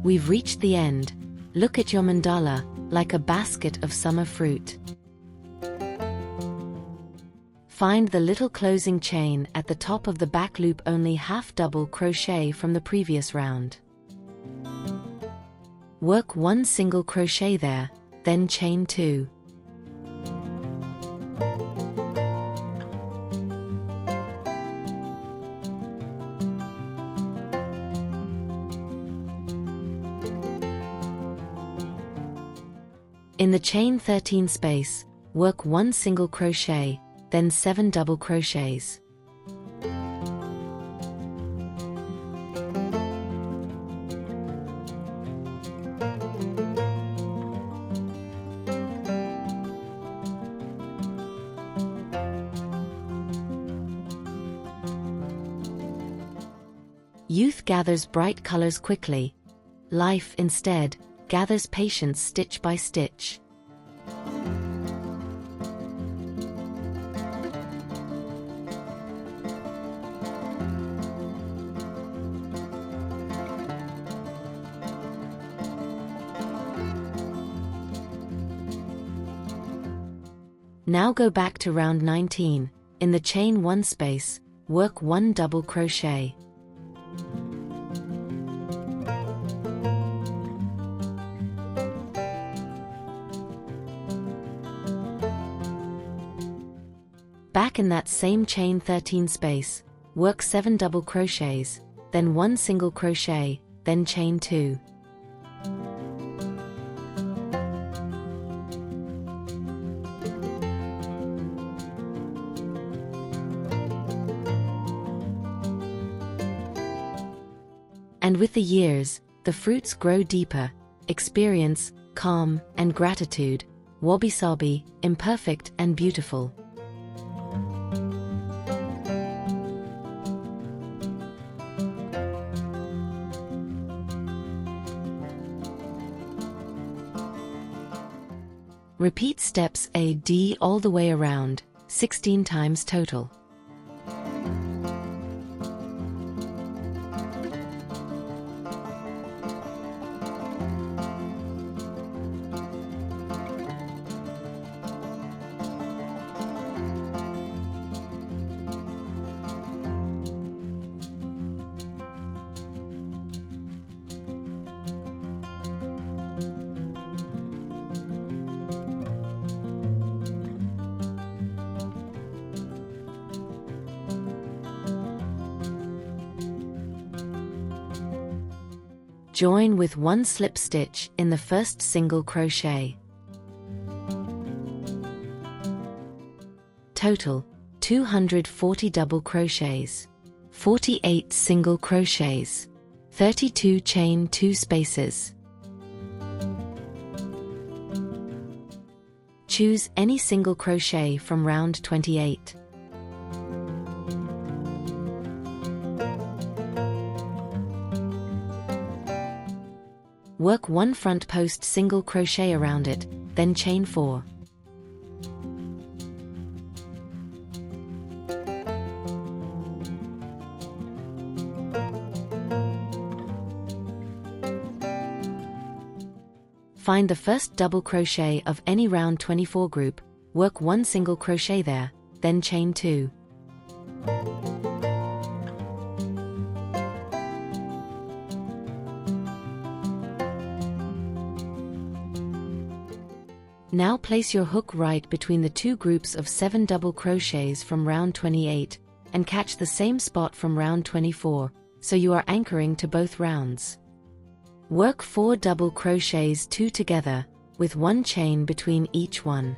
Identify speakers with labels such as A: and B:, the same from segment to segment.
A: We've reached the end. Look at your mandala, like a basket of summer fruit. Find the little closing chain at the top of the back loop, only half double crochet from the previous round. Work 1 single crochet there, then chain 2. In the chain 13 space, work 1 single crochet, then 7 double crochets. Youth gathers bright colors quickly. Life, instead, gathers patience stitch by stitch. Now go back to round 19. In the chain 1 space, work 1 double crochet. Back in that same chain 13 space, work 7 double crochets, then 1 single crochet, then chain 2. And with the years, the fruits grow deeper: experience, calm, and gratitude, wabi-sabi, imperfect and beautiful. Repeat steps A, D all the way around, 16 times total. Join with 1 slip stitch in the first single crochet. Total 240 double crochets, 48 single crochets, 32 chain 2 spaces. Choose any single crochet from round 28. Work 1 front post single crochet around it, then chain 4. Find the first double crochet of any round 24 group, work 1 single crochet there, then chain 2. Now place your hook right between the 2 groups of 7 double crochets from round 28, and catch the same spot from round 24, so you are anchoring to both rounds. Work 4 double crochets 2 together, with 1 chain between each one.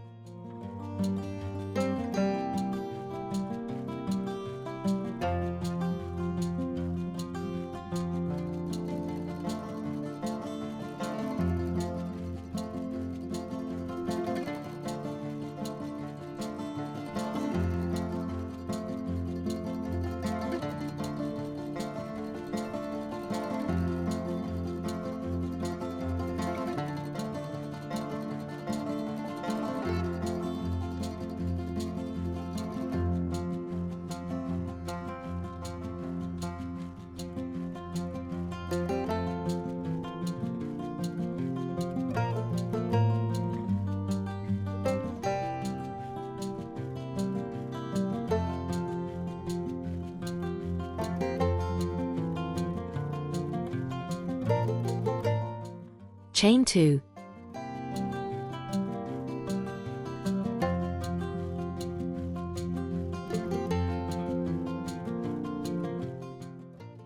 A: Chain 2.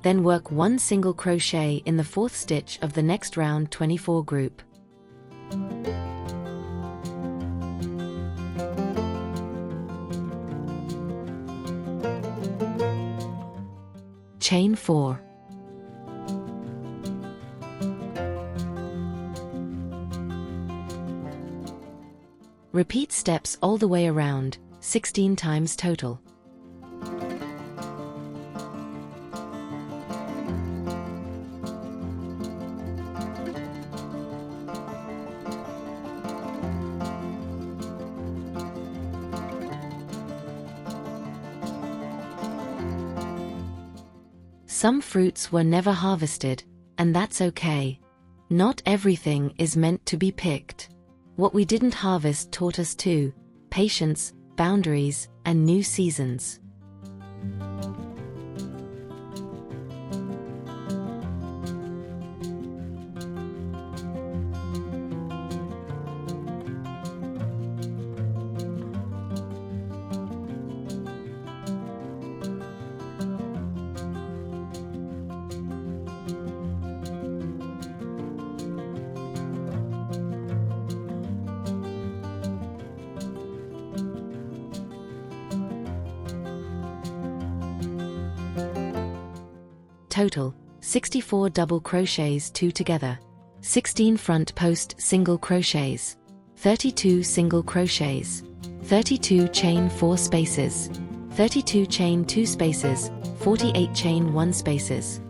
A: Then work 1 single crochet in the 4th stitch of the next round 24 group. Chain 4. Repeat steps all the way around, 16 times total. Some fruits were never harvested, and that's okay. Not everything is meant to be picked. What we didn't harvest taught us too: patience, boundaries, and new seasons. Total, 64 double crochets 2 together, 16 front post single crochets, 32 single crochets, 32 chain 4 spaces, 32 chain 2 spaces, 48 chain 1 spaces.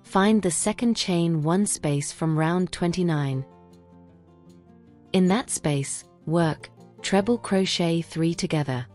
A: Find the second chain 1 space from round 29. In that space, work treble crochet 3 together.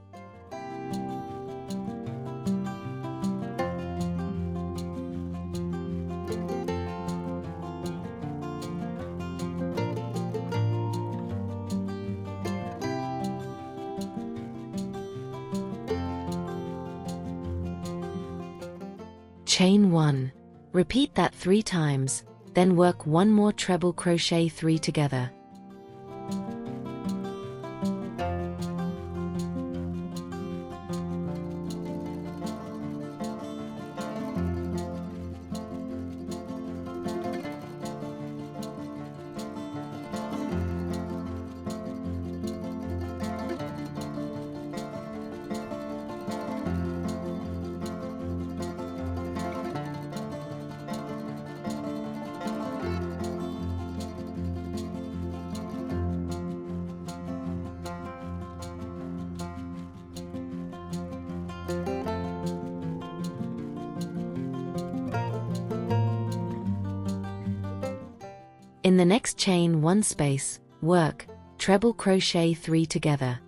A: Chain 1. Repeat that 3 times, then work 1 more treble crochet 3 together. In the next chain 1 space, work treble crochet 3 together.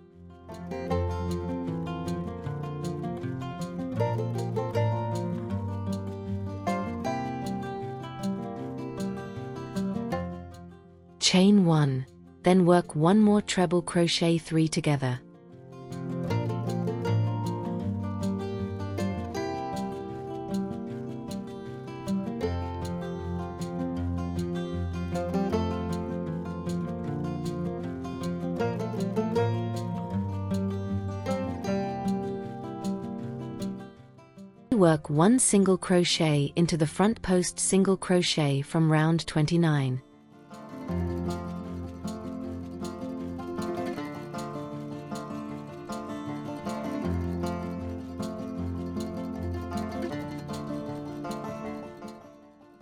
A: Chain 1, then work 1 more treble crochet 3 together. Work 1 single crochet into the front post single crochet from round 29.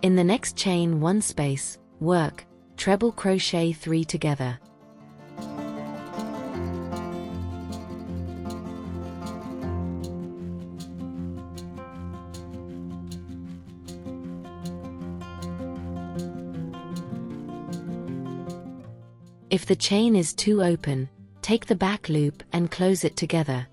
A: In the next chain 1 space, work treble crochet 3 together. If the chain is too open, take the back loop and close it together.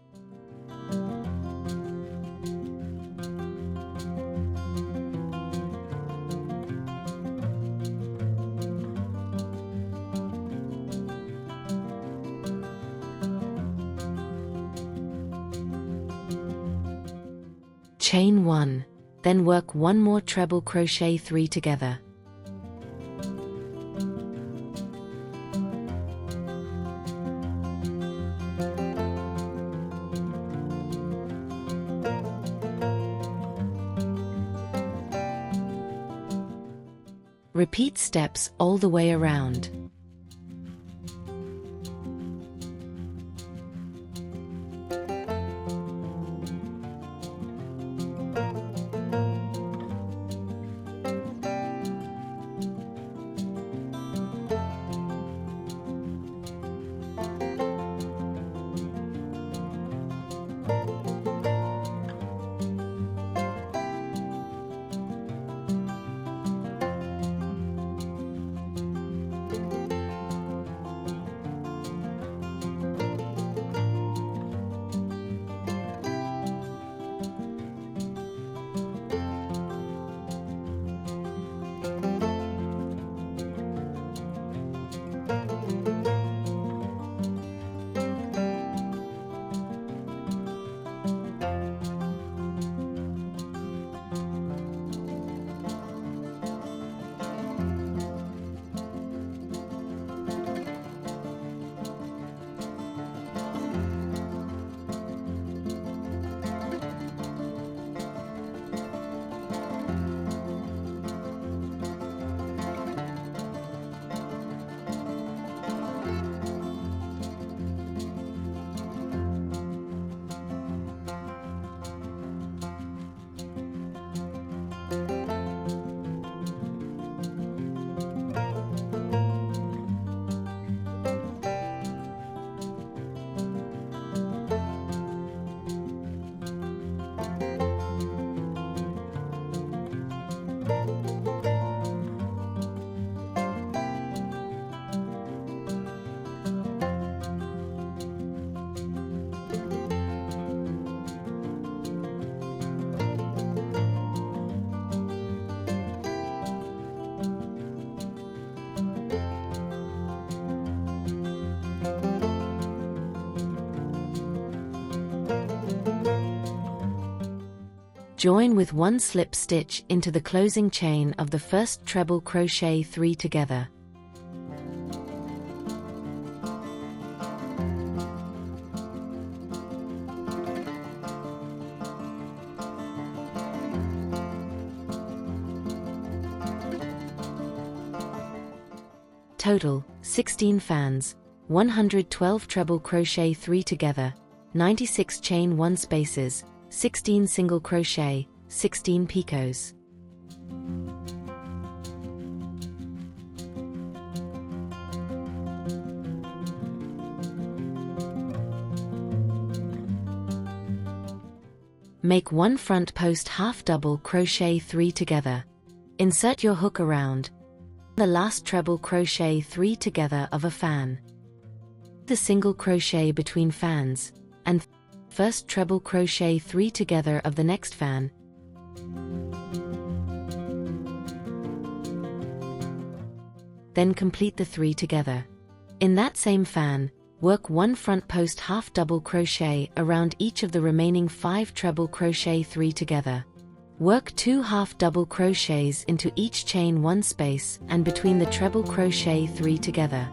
A: Chain 1. Then work one more treble crochet 3 together. Repeat steps all the way around. Join with one slip stitch into the closing chain of the first treble crochet 3 together. Total 16 fans, 112 treble crochet 3 together, 96 chain 1 spaces, 16 single crochet, 16 picots. Make one front post half double crochet 3 together. Insert your hook around the last treble crochet 3 together of a fan. The single crochet between fans, and first treble crochet 3 together of the next fan. Then complete the 3 together. In that same fan, work one front post half double crochet around each of the remaining 5 treble crochet 3 together. Work 2 half double crochets into each chain 1 space and between the treble crochet 3 together.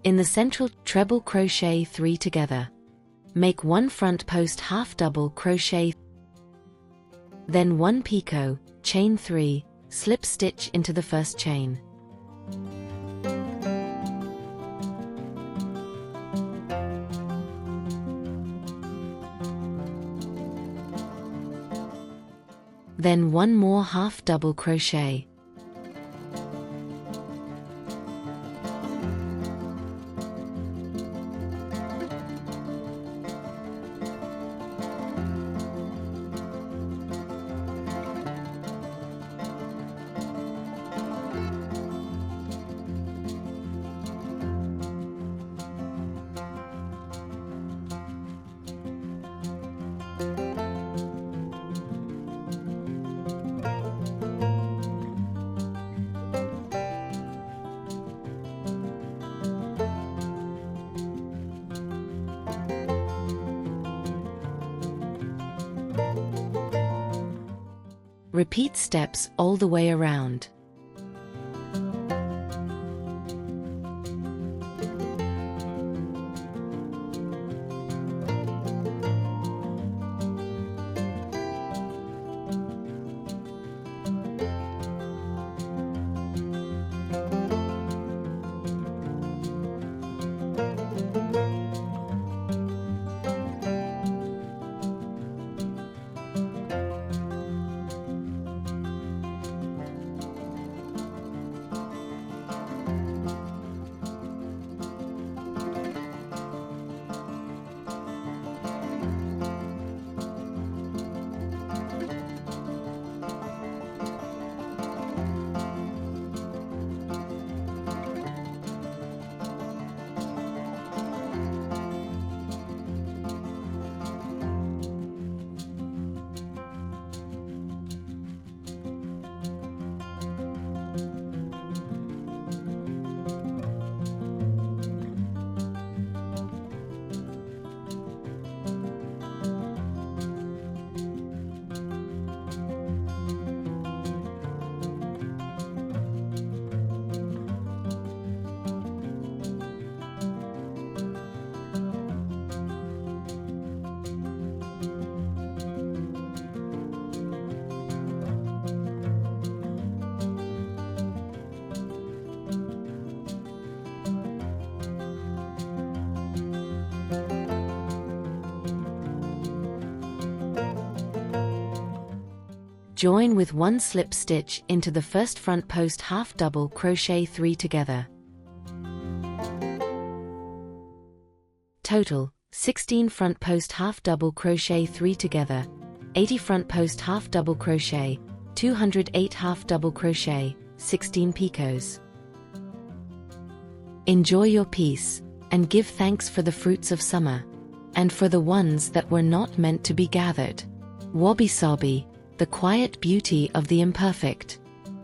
A: In the central treble crochet 3 together. Make one front post half double crochet, then 1 picot, chain 3, slip stitch into the first chain. Then 1 more half double crochet. Repeat steps all the way around. Join with 1 slip stitch into the first front post half double crochet 3 together. Total 16 front post half double crochet 3 together, 80 front post half double crochet, 208 half double crochet, 16 picots. Enjoy your piece and give thanks for the fruits of summer and for the ones that were not meant to be gathered. Wabi sabi, the quiet beauty of the imperfect.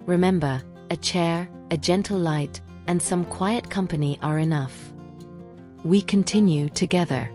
A: Remember, a chair, a gentle light, and some quiet company are enough. We continue together.